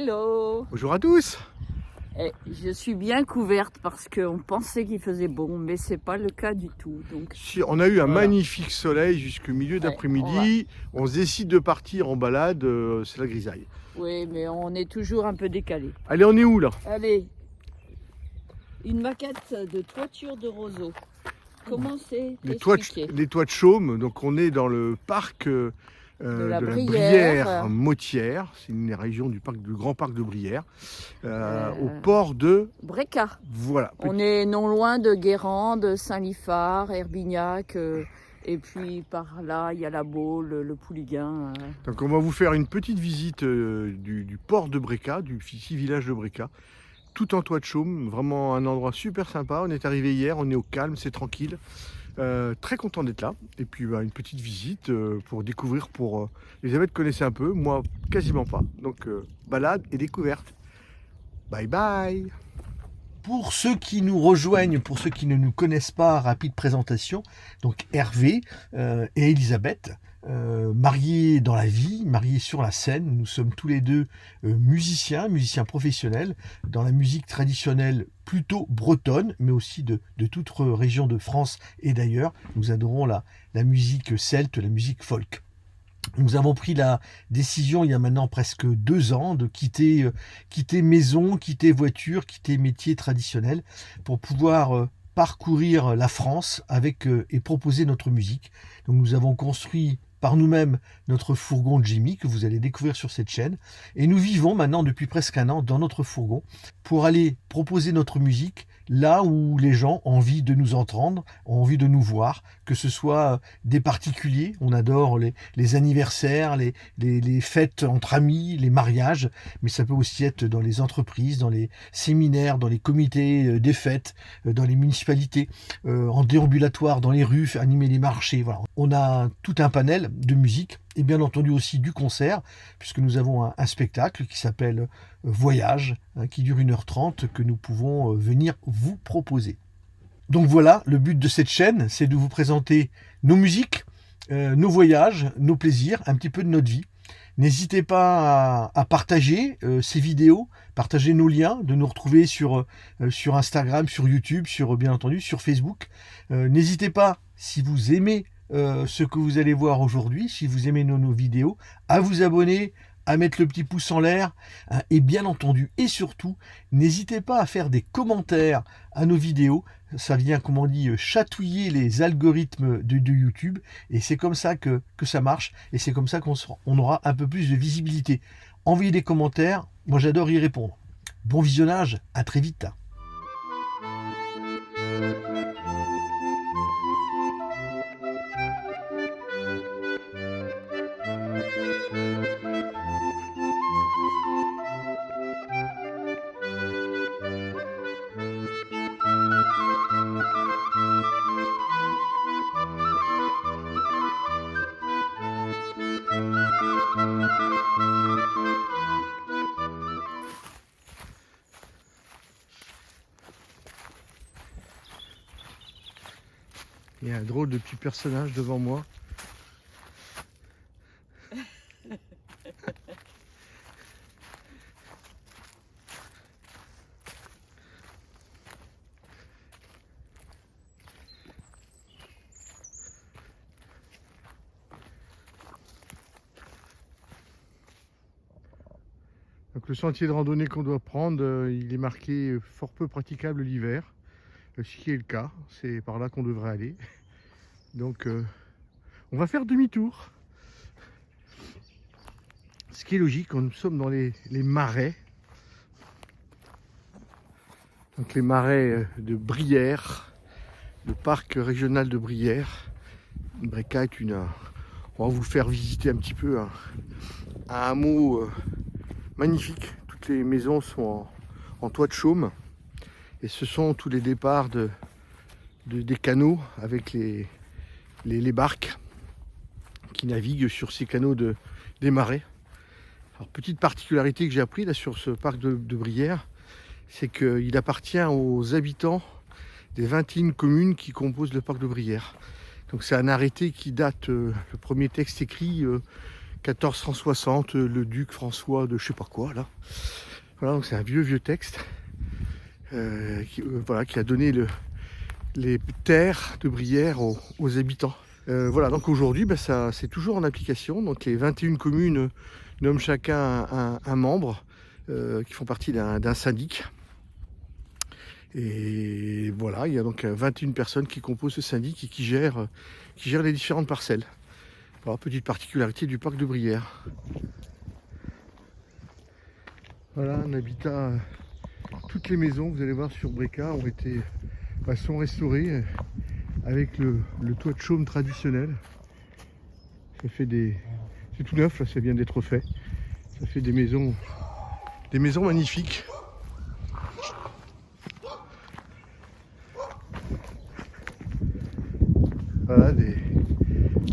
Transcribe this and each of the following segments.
Hello. Bonjour à tous. Je suis bien couverte parce qu'on pensait qu'il faisait bon, mais c'est pas le cas du tout. Donc, On a eu un voilà. magnifique soleil jusqu'au milieu d'après-midi. On se décide de partir en balade, c'est la grisaille. Oui, mais on est toujours un peu décalé. Allez, on est où là? Allez, une maquette de toiture de roseaux. Comment c'est Les toits de chaume. Donc on est dans le parc de la Brière Motière. C'est une région du grand parc de Brière, au port de Bréca. Voilà. On est non loin de Guérande, Saint-Liphard, Herbignac. Et puis par là, il y a la Baule, le Pouliguen. Donc on va vous faire une petite visite du port de Bréca, du petit village de Bréca, tout en toit de chaume, vraiment un endroit super sympa. On est arrivé hier, on est au calme, c'est tranquille. Très content d'être là. Et puis une petite visite pour découvrir. Elisabeth connaissait un peu, moi quasiment pas. Donc balade et découverte. Bye bye. Pour ceux qui nous rejoignent, pour ceux qui ne nous connaissent pas, rapide présentation. Donc Hervé et Elisabeth, mariés dans la vie, mariés sur la scène. Nous sommes tous les deux musiciens professionnels dans la musique traditionnelle plutôt bretonne, mais aussi de toute région de France et d'ailleurs. Nous adorons la musique celte, la musique folk. Nous avons pris la décision il y a maintenant presque 2 ans de quitter maison, quitter voiture, quitter métier traditionnel pour pouvoir parcourir la France et proposer notre musique. Donc nous avons construit par nous-mêmes notre fourgon Jimmy que vous allez découvrir sur cette chaîne. Et nous vivons maintenant depuis presque 1 an dans notre fourgon pour aller proposer notre musique là où les gens ont envie de nous entendre, ont envie de nous voir, que ce soit des particuliers, on adore les anniversaires, les fêtes entre amis, les mariages, mais ça peut aussi être dans les entreprises, dans les séminaires, dans les comités des fêtes, dans les municipalités, en déambulatoire, dans les rues, animer les marchés. Voilà. On a tout un panel de musique et bien entendu aussi du concert, puisque nous avons un spectacle qui s'appelle Voyage, qui dure 1h30, que nous pouvons venir vous proposer. Donc voilà, le but de cette chaîne, c'est de vous présenter nos musiques, nos voyages, nos plaisirs, un petit peu de notre vie. N'hésitez pas à partager ces vidéos, partager nos liens, de nous retrouver sur Instagram, sur YouTube, bien entendu sur Facebook. N'hésitez pas, si vous aimez ce que vous allez voir aujourd'hui, si vous aimez nos vidéos, à vous abonner, à mettre le petit pouce en l'air, et bien entendu, et surtout, n'hésitez pas à faire des commentaires à nos vidéos. Ça vient, comme on dit, chatouiller les algorithmes de YouTube, et c'est comme ça que ça marche, et c'est comme ça qu'on aura un peu plus de visibilité. Envoyez des commentaires, moi j'adore y répondre. Bon visionnage, à très vite. Il y a un drôle de petit personnage devant moi. Donc le sentier de randonnée qu'on doit prendre, il est marqué fort peu praticable l'hiver. Ce qui est le cas, c'est par là qu'on devrait aller. Donc on va faire demi-tour. Ce qui est logique, nous sommes dans les marais. Donc les marais de Brière, le parc régional de Brière. Bréca est on va vous faire visiter un petit peu un hameau magnifique. Toutes les maisons sont en toit de chaume. Et ce sont tous les départs des canaux avec les barques qui naviguent sur ces canaux des marais. Alors, petite particularité que j'ai appris là sur ce parc de Brière, c'est qu'il appartient aux habitants des 21 communes qui composent le parc de Brière. Donc c'est un arrêté qui date, le premier texte écrit 1460, le duc François de je sais pas quoi là. Voilà, donc c'est un vieux texte qui a donné les terres de Brière aux habitants. Voilà, donc aujourd'hui, ça c'est toujours en application. Donc les 21 communes nomment chacun un membre qui font partie d'un syndic. Et voilà, il y a donc 21 personnes qui composent ce syndic et qui gèrent les différentes parcelles. Voilà, petite particularité du parc de Brière. Voilà un habitat. Toutes les maisons que vous allez voir sur Bréca sont restaurées avec le toit de chaume traditionnel. C'est tout neuf, là, ça vient d'être fait. Ça fait des maisons magnifiques. Voilà des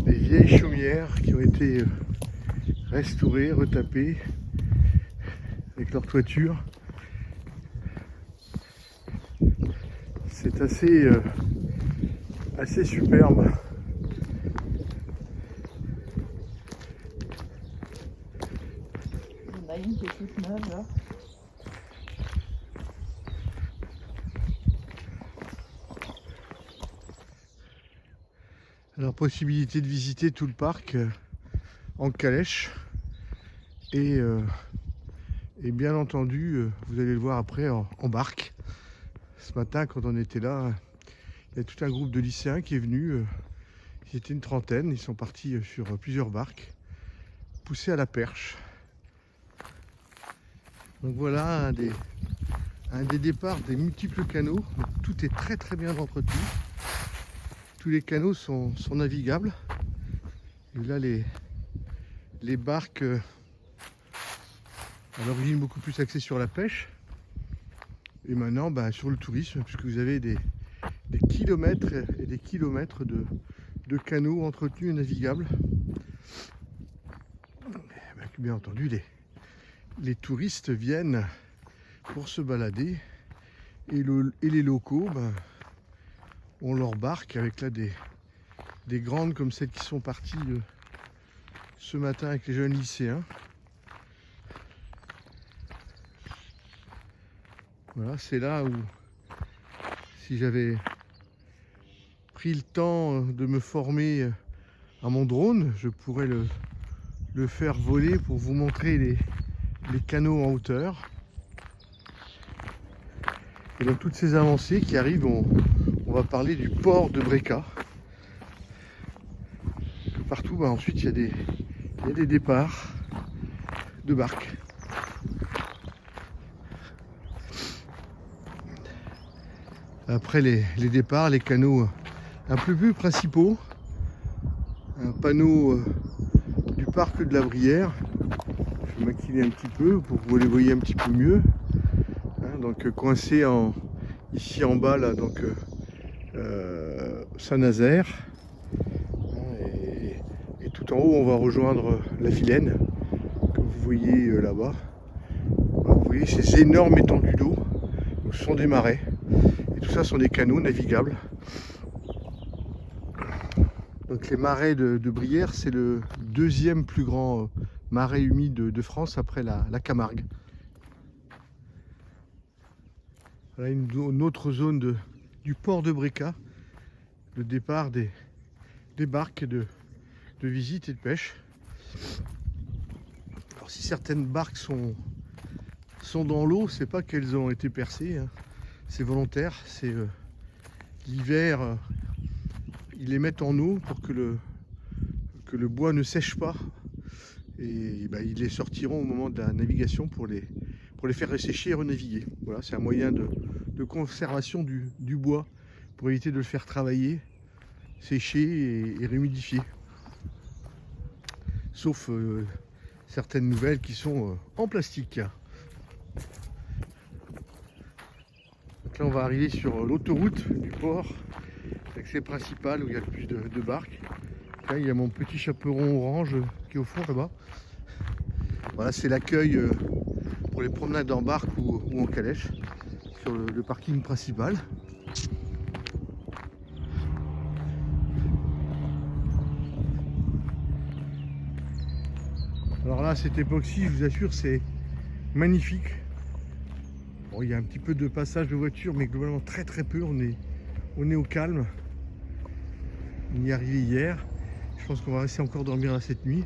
vieilles chaumières qui ont été restaurées, retapées avec leur toiture. C'est assez superbe. Il y en a une qui est toute neuve là. Alors, possibilité de visiter tout le parc en calèche et bien entendu, vous allez le voir après, en barque. Ce matin, quand on était là, il y a tout un groupe de lycéens qui est venu. Ils étaient une trentaine, ils sont partis sur plusieurs barques, poussés à la perche. Donc voilà un des départs des multiples canaux. Tout est très bien entretenu. Tous les canaux sont navigables. Et là, les barques, à l'origine beaucoup plus axées sur la pêche. Et maintenant, sur le tourisme, puisque vous avez des kilomètres et des kilomètres de canaux entretenus et navigables. Et bien entendu, les touristes viennent pour se balader et les locaux ont leur barque avec là des grandes comme celles qui sont parties ce matin avec les jeunes lycéens. Voilà, c'est là où, si j'avais pris le temps de me former à mon drone, je pourrais le faire voler pour vous montrer les canaux en hauteur. Et dans toutes ces avancées qui arrivent, on va parler du port de Bréca. Partout, ensuite, il y a des départs de barques. Après les départs, les canaux un peu plus principaux, un panneau du parc de la Brière. Je vais m'incliner un petit peu pour que vous les voyez un petit peu mieux. Donc coincé ici en bas là, donc Saint-Nazaire. Et tout en haut, on va rejoindre la Vilaine, que vous voyez là-bas. Voilà, vous voyez ces énormes étendues d'eau. Ce sont des marais. Et tout ça sont des canaux navigables. Donc les marais de Brière, c'est le deuxième plus grand marais humide de France après la Camargue. Voilà une autre zone du port de Bréca, le départ des barques de visite et de pêche. Alors si certaines barques sont dans l'eau, c'est pas qu'elles ont été percées, hein. C'est volontaire, c'est l'hiver, ils les mettent en eau pour que le bois ne sèche pas. Et ils les sortiront au moment de la navigation pour les faire ressécher et renaviguer. Voilà, c'est un moyen de conservation du bois pour éviter de le faire travailler, sécher et réhumidifier. Sauf certaines nouvelles qui sont en plastique. Donc là, on va arriver sur l'autoroute du port, l'accès principal où il y a le plus de barques. Là, il y a mon petit chaperon orange qui est au fond là-bas. Voilà, c'est l'accueil pour les promenades en barque ou en calèche sur le parking principal. Alors là, à cette époque-ci, je vous assure, c'est magnifique. Bon, il y a un petit peu de passage de voiture, mais globalement très très peu. On est au calme. On y est arrivé hier. Je pense qu'on va rester encore dormir là cette nuit.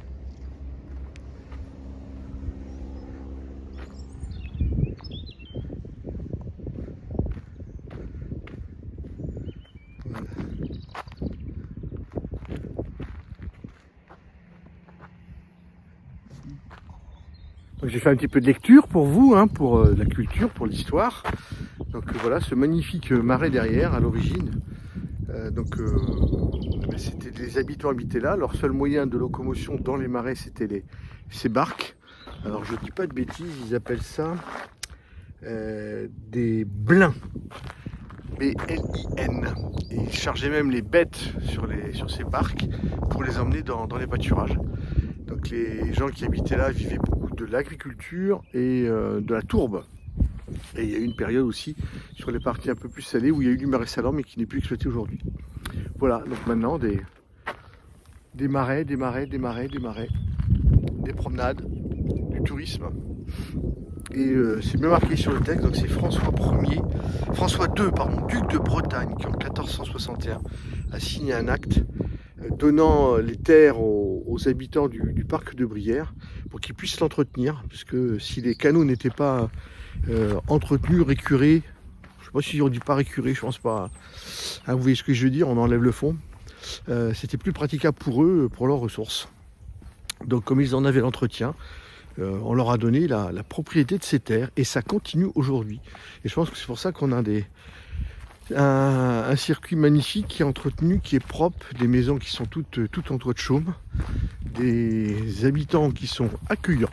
Voilà. J'ai fait un petit peu de lecture pour vous, hein, pour la culture, pour l'histoire. Donc voilà, ce magnifique marais derrière, à l'origine. C'était des habitants habitaient là. Leur seul moyen de locomotion dans les marais, c'était ces barques. Alors je dis pas de bêtises, ils appellent ça des blins. B-L-I-N. Et ils chargeaient même les bêtes sur ces barques pour les emmener dans les pâturages. Donc les gens qui habitaient là vivaient beaucoup de l'agriculture et de la tourbe. Et il y a eu une période aussi sur les parties un peu plus salées où il y a eu du marais salant mais qui n'est plus exploité aujourd'hui. Voilà, donc maintenant des marais, des promenades, du tourisme. Et c'est bien marqué sur le texte, donc c'est François II, duc de Bretagne, qui en 1461 a signé un acte donnant les terres aux habitants du parc de Brière pour qu'ils puissent l'entretenir, puisque si les canaux n'étaient pas entretenus, récurés, je ne sais pas si on dit pas récurés, je pense pas, hein, vous voyez ce que je veux dire, on enlève le fond, c'était plus praticable pour eux, pour leurs ressources. Donc comme ils en avaient l'entretien, on leur a donné la propriété de ces terres et ça continue aujourd'hui. Et je pense que c'est pour ça qu'on a un circuit magnifique qui est entretenu, qui est propre, des maisons qui sont toutes en toit de chaume, des habitants qui sont accueillants.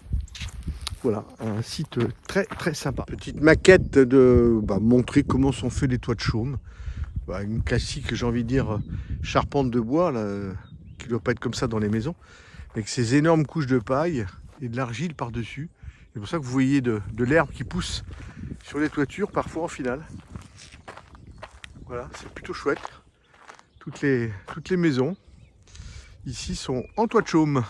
Voilà, un site très très sympa. Petite maquette de montrer comment sont faits les toits de chaume. Une classique, j'ai envie de dire, charpente de bois, là, qui ne doit pas être comme ça dans les maisons, avec ces énormes couches de paille et de l'argile par-dessus. C'est pour ça que vous voyez de l'herbe qui pousse sur les toitures, parfois en finale. Voilà, c'est plutôt chouette. Toutes les maisons ici sont en toit de chaume.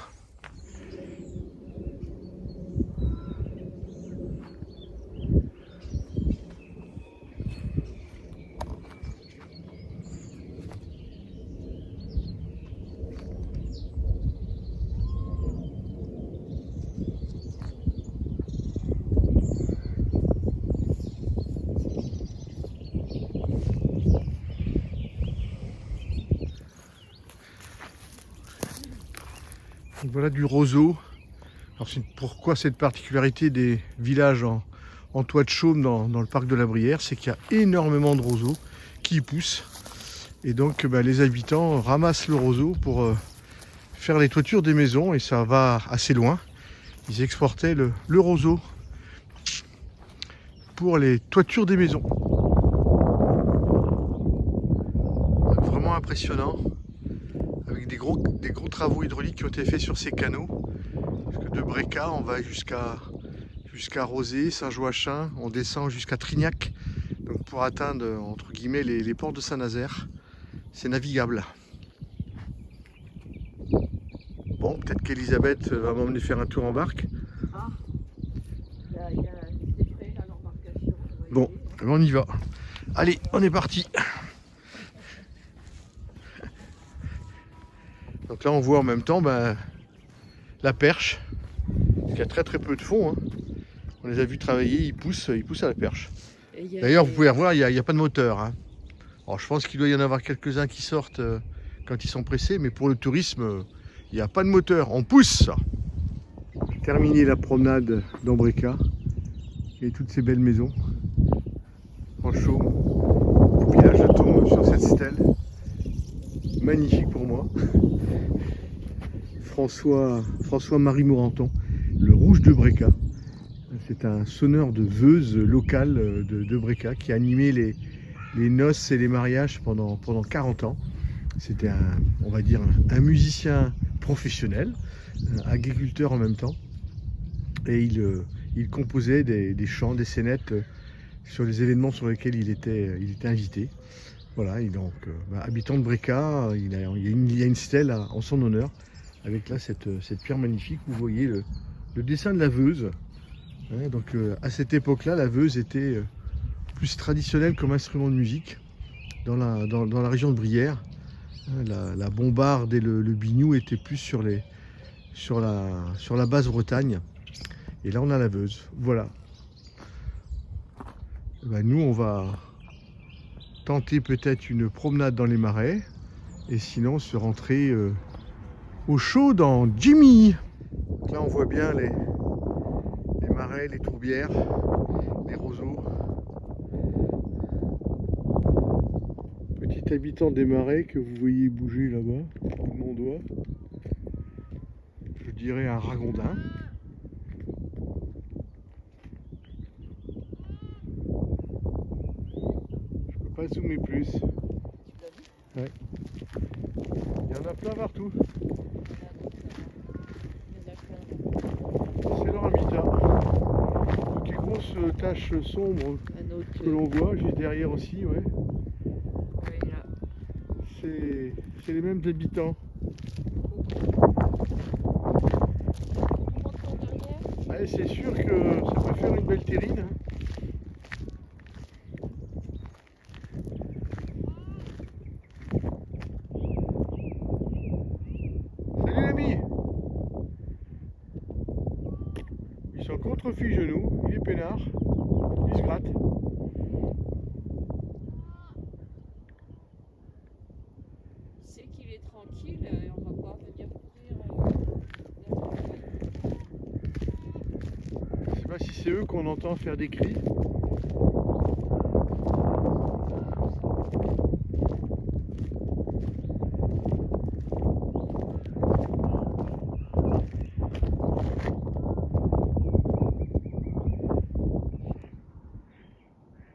Donc voilà du roseau. Alors pourquoi cette particularité des villages en toit de chaume dans le parc de la Brière, c'est qu'il y a énormément de roseaux qui y poussent. Et donc les habitants ramassent le roseau pour faire les toitures des maisons et ça va assez loin. Ils exportaient le roseau pour les toitures des maisons. Donc, vraiment impressionnant. Avec des gros travaux hydrauliques qui ont été faits sur ces canaux. Parce que de Bréca, on va jusqu'à Rosé, Saint-Joachim, on descend jusqu'à Trignac. Donc pour atteindre entre guillemets les ports de Saint-Nazaire, c'est navigable. Bon, peut-être qu'Elisabeth va m'emmener faire un tour en barque. Ah, c'est prêt là, l'embarcation. Bon, on y va. Allez, on est parti. Donc là on voit en même temps la perche. Il y a très très peu de fond. Hein. On les a vus travailler, ils poussent à la perche. D'ailleurs vous pouvez voir, il n'y a pas de moteur. Hein. Alors je pense qu'il doit y en avoir quelques-uns qui sortent quand ils sont pressés, mais pour le tourisme, il n'y a pas de moteur, on pousse ça. Terminé la promenade d'Ambreca et toutes ces belles maisons en chaume. Et puis là je tombe sur cette stèle, magnifique pour moi. François-Marie Moranton, le Rouge de Bréca. C'est un sonneur de Veuze local de Bréca qui a animé les noces et les mariages pendant 40 ans. C'était on va dire un musicien professionnel, agriculteur en même temps. Et il composait des chants, des scénettes sur les événements sur lesquels il était invité. Voilà, et donc habitant de Bréca, il y a une stèle en son honneur. Avec là cette pierre magnifique, vous voyez le dessin de la Veuse. Hein, donc à cette époque-là, la Veuse était plus traditionnelle comme instrument de musique dans la région de Brière. Hein, la bombarde et le biniou étaient plus sur la basse Bretagne. Et là, on a la Veuse. Voilà. Et ben, nous, on va tenter peut-être une promenade dans les marais. Et sinon, se rentrer au chaud dans Jimmy. Donc là, on voit bien les marais, les tourbières, les roseaux. Petit habitant des marais que vous voyez bouger là-bas, au bout de mon doigt. Je dirais un ragondin. Je peux pas zoomer plus. Ouais. Il y en a plein partout. C'est leur habitat. Donc les grosses taches sombres que l'on voit juste derrière aussi, ouais. C'est les mêmes habitants. Ouais, c'est sûr que ça peut faire une belle terrine. Hein. Salut l'ami. Il s'en contrefie genou, il est peinard, il se gratte. C'est qu'il est tranquille et on va pas venir courir. Je sais pas si c'est eux qu'on entend faire des cris.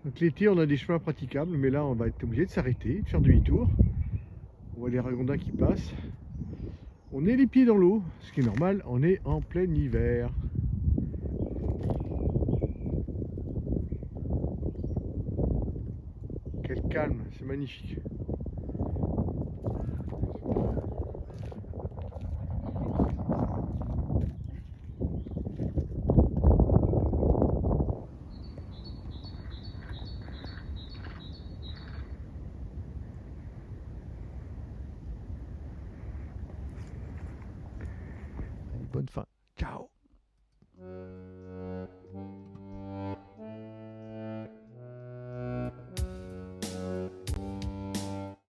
Donc l'été on a des chemins praticables, mais là on va être obligé de s'arrêter, de faire demi-tour. On voit les ragondins qui passent. On est les pieds dans l'eau, ce qui est normal, on est en plein hiver. Quel calme, c'est magnifique. Bonne fin. Ciao.